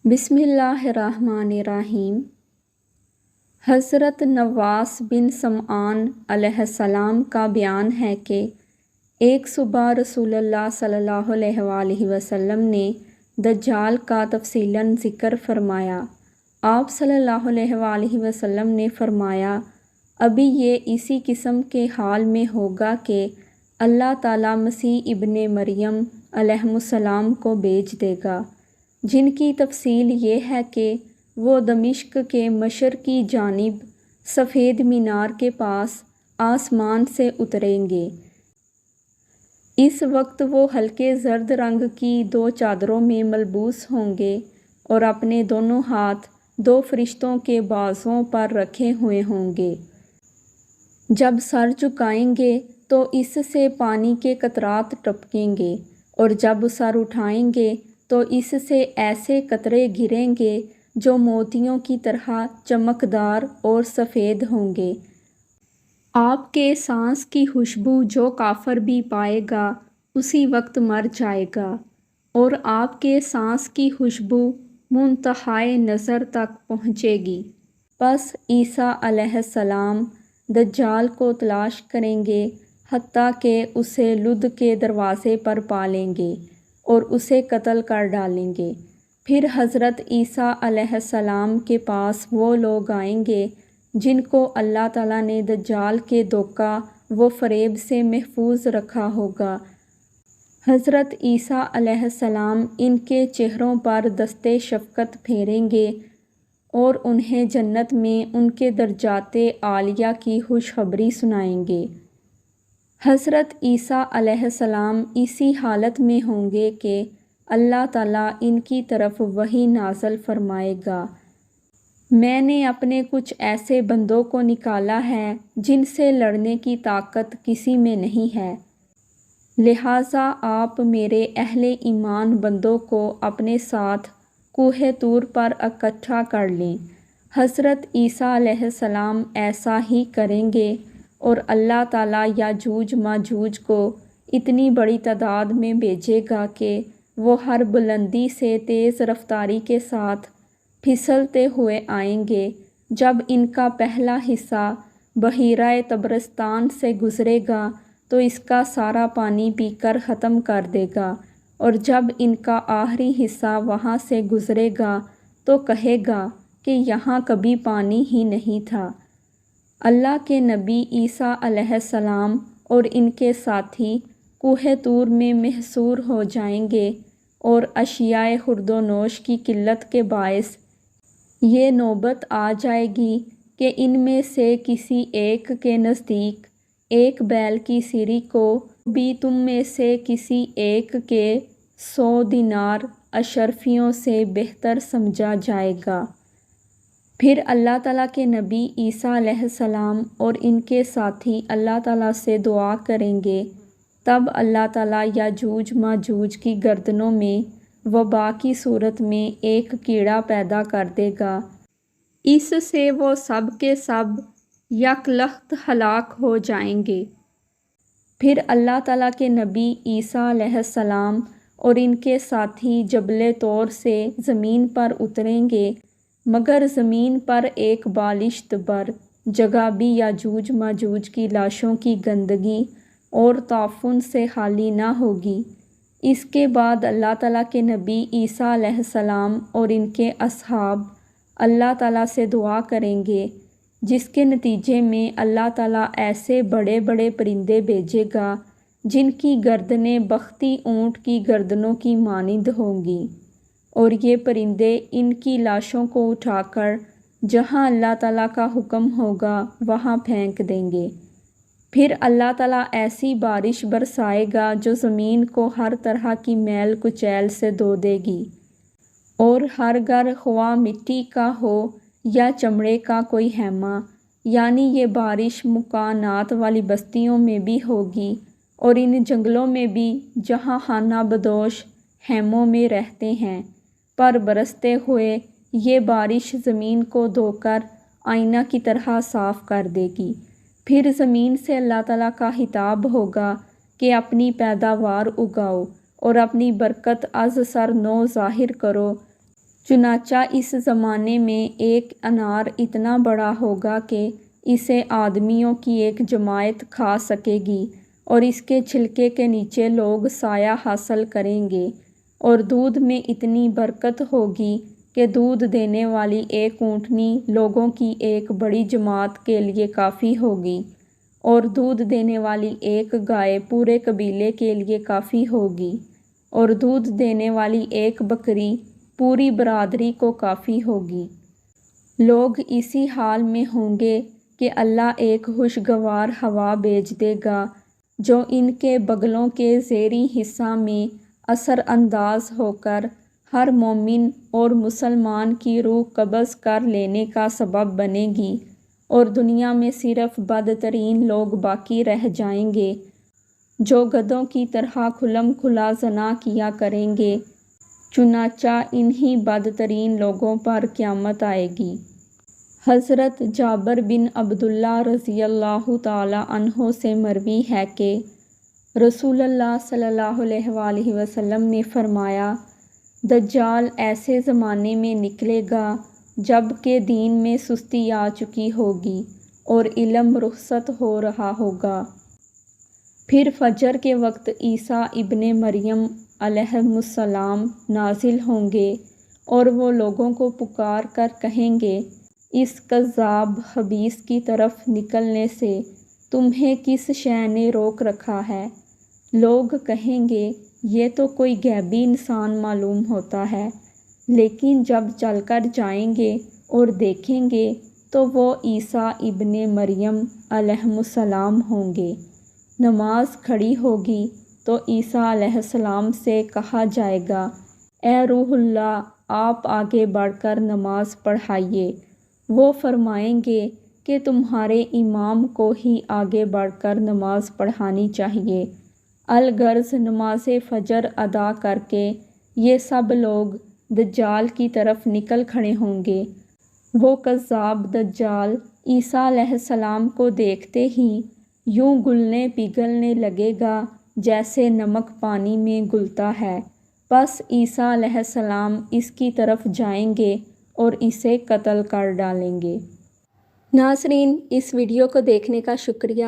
बिस्मिल्लाहिर्रहमानिर्रहीम। हज़रत नवास बिन समआन अलैहिस्सलाम का बयान है कि एक सुबह रसूलुल्लाह सल्लल्लाहु अलैहि वसल्लम ने दज्जाल का तफसीलन ज़िक्र फरमाया। आप सल्लल्लाहु अलैहि वसल्लम ने फरमाया, अभी ये इसी किस्म के हाल में होगा कि अल्लाह ताला मसीह इब्ने मरियम अलैहिस्सलाम को भेज देगा, जिनकी तफसील ये है कि वो दमिश्क के मशरक़ी जानिब सफ़ेद मीनार के पास आसमान से उतरेंगे। इस वक्त वो हल्के ज़र्द रंग की 2 चादरों में मलबूस होंगे और अपने दोनों हाथ 2 फरिश्तों के बाजुओं पर रखे हुए होंगे। जब सर झुकाएंगे तो इससे पानी के कतरात टपकेंगे और जब सर उठाएंगे तो इससे ऐसे कतरे गिरेंगे जो मोतियों की तरह चमकदार और सफ़ेद होंगे। आपके सांस की खुशबू जो काफर भी पाएगा उसी वक्त मर जाएगा और आपके सांस की खुशबू मुंतहाए नज़र तक पहुँचेगी। बस ईसा अलैहिस्सलाम दज्जाल को तलाश करेंगे हत्ता कि उसे लुद के दरवाज़े पर पा लेंगे और उसे कत्ल कर डालेंगे। फिर हज़रत ईसा अलैहिस्सलाम के पास वो लोग आएंगे जिनको अल्लाह ताला ने दज्जाल के धोखा व फ़रेब से महफूज रखा होगा। हज़रत ईसा अलैहिस्सलाम इनके चेहरों पर दस्ते शफ़क़त फेरेंगे और उन्हें जन्नत में उनके दर्जाते आलिया की खुशखबरी सुनाएंगे। हज़रत ईसा अलैहिस्सलाम इसी हालत में होंगे कि अल्लाह ताला इनकी तरफ वही नाज़िल फरमाएगा, मैंने अपने कुछ ऐसे बंदों को निकाला है जिनसे लड़ने की ताकत किसी में नहीं है, लिहाजा आप मेरे अहले ईमान बंदों को अपने साथ कूहे तूर पर इकट्ठा कर लें। हज़रत ईसा अलैहिस्सलाम ऐसा ही करेंगे और अल्लाह ताला याजूज माजूज को इतनी बड़ी तादाद में भेजेगा कि वो हर बुलंदी से तेज़ रफ्तारी के साथ फिसलते हुए आएंगे। जब इनका पहला हिस्सा बहीराए तबरस्तान से गुज़रेगा तो इसका सारा पानी पीकर ख़त्म कर देगा और जब इनका आखिरी हिस्सा वहाँ से गुज़रेगा तो कहेगा कि यहाँ कभी पानी ही नहीं था। अल्लाह के नबी ईसा अलैहिस्सलाम और इनके साथी कूहे तूर में महसूर हो जाएंगे और अशियाए खुर्दोनोश की किल्लत के बायस ये नौबत आ जाएगी कि इनमें से किसी एक के नज़दीक एक बैल की सीरी को भी तुम में से किसी एक के 100 दिनार अशरफियों से बेहतर समझा जाएगा। फिर अल्लाह ताला के नबी ईसा अलैहिस्सलाम और इनके साथी अल्लाह ताला से दुआ करेंगे। तब अल्लाह ताला याजूज माजूज की गर्दनों में वबा की सूरत में एक कीड़ा पैदा कर देगा। इससे वो सब के सब यकलख्त हलाक हो जाएंगे। फिर अल्लाह ताला के नबी ईसा अलैहिस्सलाम और इनके साथी जबल तौर से ज़मीन पर उतरेंगे, मगर ज़मीन पर एक बालिश्त बर जगह भी याजूज माजूज की लाशों की गंदगी और ताफुन से खाली ना होगी। इसके बाद अल्लाह ताला के नबी ईसा अलैहिस्सलाम और इनके असहाब अल्लाह ताला से दुआ करेंगे, जिसके नतीजे में अल्लाह ताला ऐसे बड़े बड़े परिंदे भेजेगा जिनकी गर्दनें बख्ती ऊँट की गर्दनों की मानिंद होंगी और ये परिंदे इनकी लाशों को उठाकर जहाँ अल्लाह ताला का हुक्म होगा वहाँ फेंक देंगे। फिर अल्लाह ताला ऐसी बारिश बरसाएगा जो ज़मीन को हर तरह की मैल कुचैल से धो देगी और हर घर ख्वाह मिट्टी का हो या चमड़े का कोई हैमा, यानी ये बारिश मुकानात वाली बस्तियों में भी होगी और इन जंगलों में भी जहाँ खाना बदोश हैमों में रहते हैं, पर बरसते हुए ये बारिश ज़मीन को धोकर आईना की तरह साफ़ कर देगी। फिर ज़मीन से अल्लाह ताला का हिताब होगा कि अपनी पैदावार उगाओ और अपनी बरकत अज़ सर नो ज़ाहिर करो, چنانچہ اس زمانے میں ایک انار اتنا بڑا ہوگا کہ اسے آدمیوں کی ایک جماعت کھا سکے گی، اور اس کے چھلکے کے نیچے لوگ سایہ حاصل کریں گے، اور دودھ میں اتنی برکت ہوگی کہ دودھ دینے والی ایک اونٹنی لوگوں کی ایک بڑی جماعت کے لیے کافی ہوگی، اور دودھ دینے والی ایک گائے پورے قبیلے کے لیے کافی ہوگی، اور دودھ دینے والی ایک بکری پوری برادری کو کافی ہوگی۔ لوگ اسی حال میں ہوں گے کہ اللہ ایک خوشگوار ہوا بھیج دے گا جو ان کے بغلوں کے زیریں حصہ میں اثر انداز ہو کر ہر مومن اور مسلمان کی روح قبض کر لینے کا سبب بنے گی، اور دنیا میں صرف بدترین لوگ باقی رہ جائیں گے جو گدھوں کی طرح کھلم کھلا زنا کیا کریں گے۔ چنانچہ انہی بدترین لوگوں پر قیامت آئے گی۔ حضرت جابر بن عبداللہ رضی اللہ تعالی عنہ سے مروی ہے کہ رسول اللہ صلی اللہ علیہ وآلہ وسلم نے فرمایا، دجال ایسے زمانے میں نکلے گا جب کہ دین میں سستی آ چکی ہوگی اور علم رخصت ہو رہا ہوگا۔ پھر فجر کے وقت عیسیٰ ابن مریم علیہ السلام نازل ہوں گے، اور وہ لوگوں کو پکار کر کہیں گے، اس کذاب خبیث کی طرف نکلنے سے تمہیں کس شے نے روک رکھا ہے؟ لوگ کہیں گے، یہ تو کوئی غیبی انسان معلوم ہوتا ہے، لیکن جب چل کر جائیں گے اور دیکھیں گے تو وہ عیسیٰ ابن مریم علیہ السلام ہوں گے۔ نماز کھڑی ہوگی تو عیسیٰ علیہ السلام سے کہا جائے گا، اے روح اللہ، آپ آگے بڑھ کر نماز پڑھائیے۔ وہ فرمائیں گے کہ تمہارے امام کو ہی آگے بڑھ کر نماز پڑھانی چاہیے۔ الغرض نماز فجر ادا کر کے یہ سب لوگ دجال کی طرف نکل کھڑے ہوں گے۔ وہ کذاب دجال عیسیٰ علیہ السلام کو دیکھتے ہی یوں گلنے پگھلنے لگے گا جیسے نمک پانی میں گلتا ہے، پس عیسیٰ علیہ السلام اس کی طرف جائیں گے اور اسے قتل کر ڈالیں گے۔ ناظرین، اس ویڈیو کو دیکھنے کا شکریہ۔